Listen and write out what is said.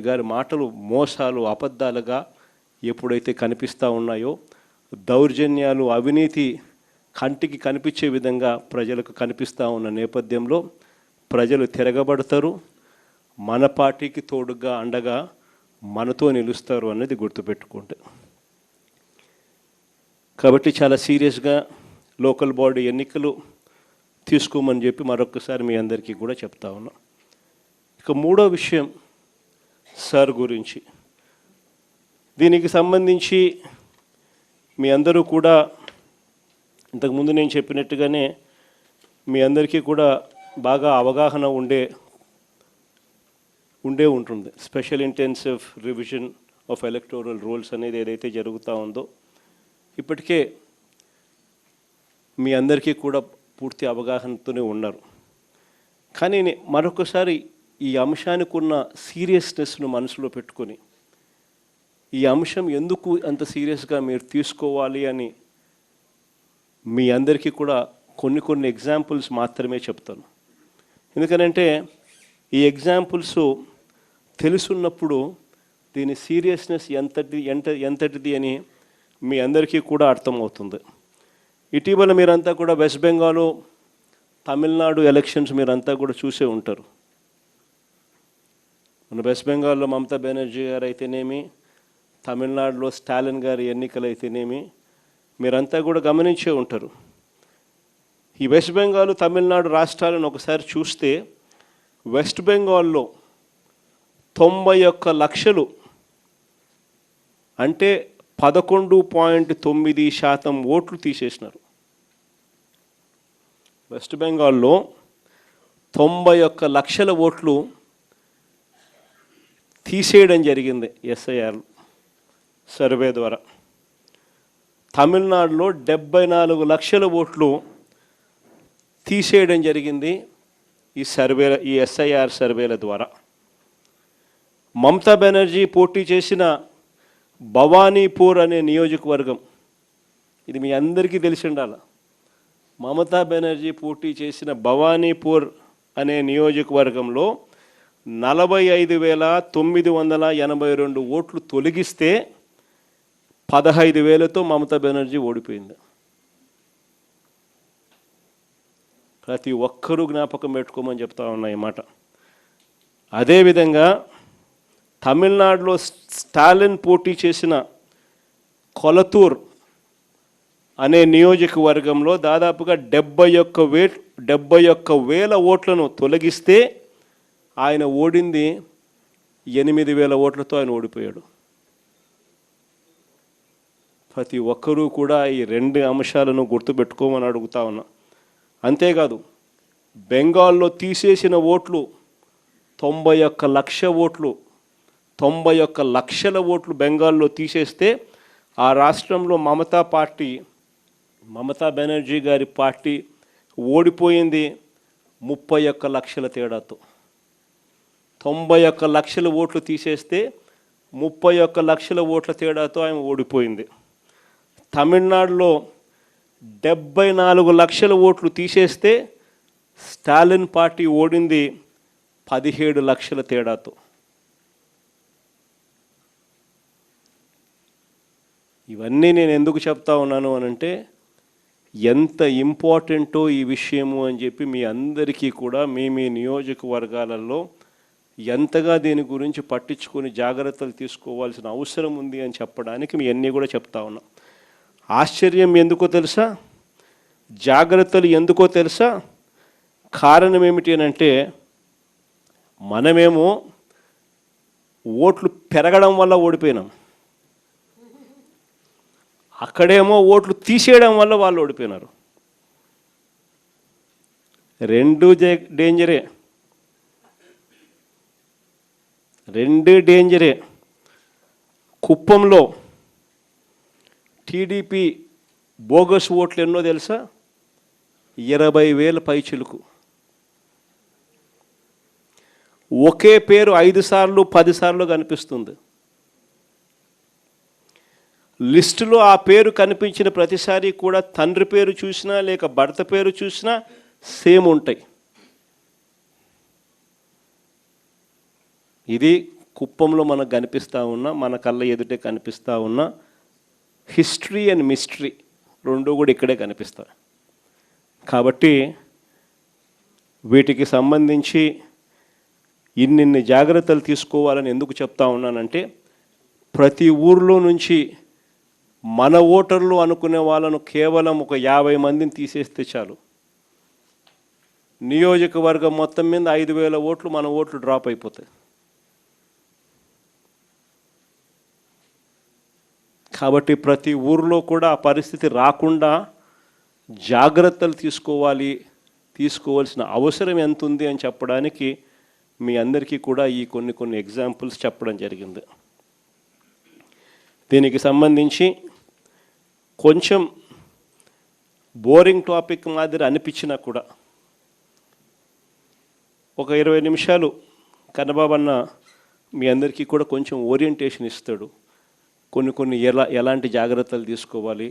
గారి మాటలు మోసాలు అబద్ధాలుగా ఎప్పుడైతే కనిపిస్తూ ఉన్నాయో, దౌర్జన్యాలు అవినీతి కంటికి కనిపించే విధంగా ప్రజలకు కనిపిస్తూ ఉన్న నేపథ్యంలో ప్రజలు తిరగబడతారు. మన పార్టీకి తోడుగా అండగా మనతో నిలుస్తారు అన్నది గుర్తుపెట్టుకోండి. కాబట్టి చాలా సీరియస్గా లోకల్ బాడీ ఎన్నికలు తీసుకోమని చెప్పి మరొకసారి మీ అందరికీ కూడా చెప్తా ఉన్నాం. ఇక మూడో విషయం సార్ గురించి. దీనికి సంబంధించి మీ అందరూ కూడా ఇంతకుముందు నేను చెప్పినట్టుగానే మీ అందరికీ కూడా బాగా అవగాహన ఉండే ఉంటుంది. Special intensive revision of electoral rules అనేది ఏదైతే జరుగుతూ ఉందో ఇప్పటికే మీ అందరికీ కూడా పూర్తి అవగాహనతోనే ఉన్నారు. కానీ మరొకసారి ఈ అంశానికి ఉన్న సీరియస్నెస్ను మనసులో పెట్టుకొని ఈ అంశం ఎందుకు అంత సీరియస్గా మీరు తీసుకోవాలి అని మీ అందరికీ కూడా కొన్ని ఎగ్జాంపుల్స్ మాత్రమే చెప్తాను. ఎందుకనంటే ఈ ఎగ్జాంపుల్స్ తెలుసున్నప్పుడు దీని సీరియస్నెస్ ఎంతటిది అని మీ అందరికీ కూడా అర్థమవుతుంది. ఇటీవల మీరంతా కూడా వెస్ట్ బెంగాల్, తమిళనాడు ఎలక్షన్స్ మీరంతా కూడా చూసే ఉంటారు. మన వెస్ట్ బెంగాల్లో మమతా బెనర్జీ గారు అయితేనేమి, తమిళనాడులో స్టాలిన్ గారి ఎన్నికలు అయితేనేమి మీరంతా కూడా గమనించే ఉంటారు. ఈ వెస్ట్ బెంగాల్, తమిళనాడు రాష్ట్రాలను ఒకసారి చూస్తే వెస్ట్ బెంగాల్లో 91 లక్షలు అంటే 11.9% ఓట్లు తీసేసినారు. వెస్ట్ బెంగాల్లో 91 లక్షల ఓట్లు తీసేయడం జరిగింది ఎస్ఐఆర్ సర్వే ద్వారా. తమిళనాడులో 74 లక్షల ఓట్లు తీసేయడం జరిగింది ఈ ఎస్ఐఆర్ సర్వేల ద్వారా. మమతా బెనర్జీ పోటీ చేసిన భవానీపూర్ అనే నియోజకవర్గం, ఇది మీ అందరికీ తెలిసి ఉండాలి. మమతా బెనర్జీ పోటీ చేసిన భవానీపూర్ అనే నియోజకవర్గంలో 45,982 ఓట్లు తొలగిస్తే 15,000తో మమతా బెనర్జీ ఓడిపోయింది. ప్రతి ఒక్కరూ జ్ఞాపకం పెట్టుకోమని చెప్తా ఉన్నా ఈ మాట. అదేవిధంగా తమిళనాడులో స్టాలిన్ పోటీ చేసిన కొలతూర్ అనే నియోజకవర్గంలో దాదాపుగా 71,000 ఓట్లను తొలగిస్తే ఆయన ఓడింది 8,000 ఓట్లతో ఆయన ఓడిపోయాడు. ప్రతి ఒక్కరూ కూడా ఈ 2 అంశాలను గుర్తుపెట్టుకోమని అడుగుతా ఉన్నా. అంతేకాదు బెంగాల్లో తీసేసిన ఓట్లు 91 లక్షల ఓట్లు బెంగాల్లో తీసేస్తే ఆ రాష్ట్రంలో మమతా బెనర్జీ గారి పార్టీ ఓడిపోయింది 31 లక్షల తేడాతో. 91 లక్షల ఓట్లు తీసేస్తే 31 లక్షల ఓట్ల తేడాతో ఆయన ఓడిపోయింది. తమిళనాడులో 74 లక్షల ఓట్లు తీసేస్తే స్టాలిన్ పార్టీ ఓడింది 17 లక్షల తేడాతో. ఇవన్నీ నేను ఎందుకు చెప్తా ఉన్నాను అనంటే ఎంత ఇంపార్టెంటో ఈ విషయము అని చెప్పి మీ అందరికీ కూడా మీ నియోజకవర్గాలలో ఎంతగా దీని గురించి పట్టించుకొని జాగ్రత్తలు తీసుకోవాల్సిన అవసరం ఉంది అని చెప్పడానికి మీ అన్నీ కూడా చెప్తా ఉన్నా. ఆశ్చర్యం ఎందుకో తెలుసా, జాగ్రత్తలు ఎందుకో తెలుసా? కారణం ఏమిటి అని అంటే మనమేమో ఓట్లు పెరగడం వల్ల ఓడిపోయినాం, అక్కడేమో ఓట్లు తీసేయడం వల్ల వాళ్ళు ఓడిపోయినారు. 2 డేంజరే. కుప్పంలో టీడీపీ బోగస్ ఓట్లు ఎన్నో తెలుసా? 20,000 పైచిలుకు. ఒకే పేరు 5 సార్లు 10 సార్లు కనిపిస్తుంది. లిస్టులో ఆ పేరు కనిపించిన ప్రతిసారి కూడా తండ్రి పేరు చూసినా లేక భర్త పేరు చూసినా సేమ్ ఉంటాయి. ఇది కుప్పంలో మనకు కనిపిస్తూ ఉన్నా, మన కళ్ళ ఎదుటే కనిపిస్తూ ఉన్న హిస్టరీ అండ్ మిస్టరీ రెండు కూడా ఇక్కడే కనిపిస్తాయి. కాబట్టి వీటికి సంబంధించి ఇన్నిన్ని జాగ్రత్తలు తీసుకోవాలని ఎందుకు చెప్తా ఉన్నానంటే, ప్రతి ఊర్లో నుంచి మన ఓటర్లు అనుకునే వాళ్ళను కేవలం ఒక 50 మందిని తీసేస్తే చాలు, నియోజకవర్గం మొత్తం మీద 5,000 ఓట్లు మన ఓట్లు డ్రాప్ అయిపోతాయి. కాబట్టి ప్రతి ఊర్లో కూడా ఆ పరిస్థితి రాకుండా జాగ్రత్తలు తీసుకోవాల్సిన అవసరం ఎంత ఉంది అని చెప్పడానికి మీ అందరికీ కూడా ఈ కొన్ని ఎగ్జాంపుల్స్ చెప్పడం జరిగింది. దీనికి సంబంధించి కొంచెం బోరింగ్ టాపిక్ మాదిరి అనిపించినా కూడా ఒక 20 నిమిషాలు కన్నబాబు అన్న మీ అందరికీ కూడా కొంచెం ఓరియంటేషన్ ఇస్తాడు. కొన్ని ఎలాంటి జాగ్రత్తలు తీసుకోవాలి,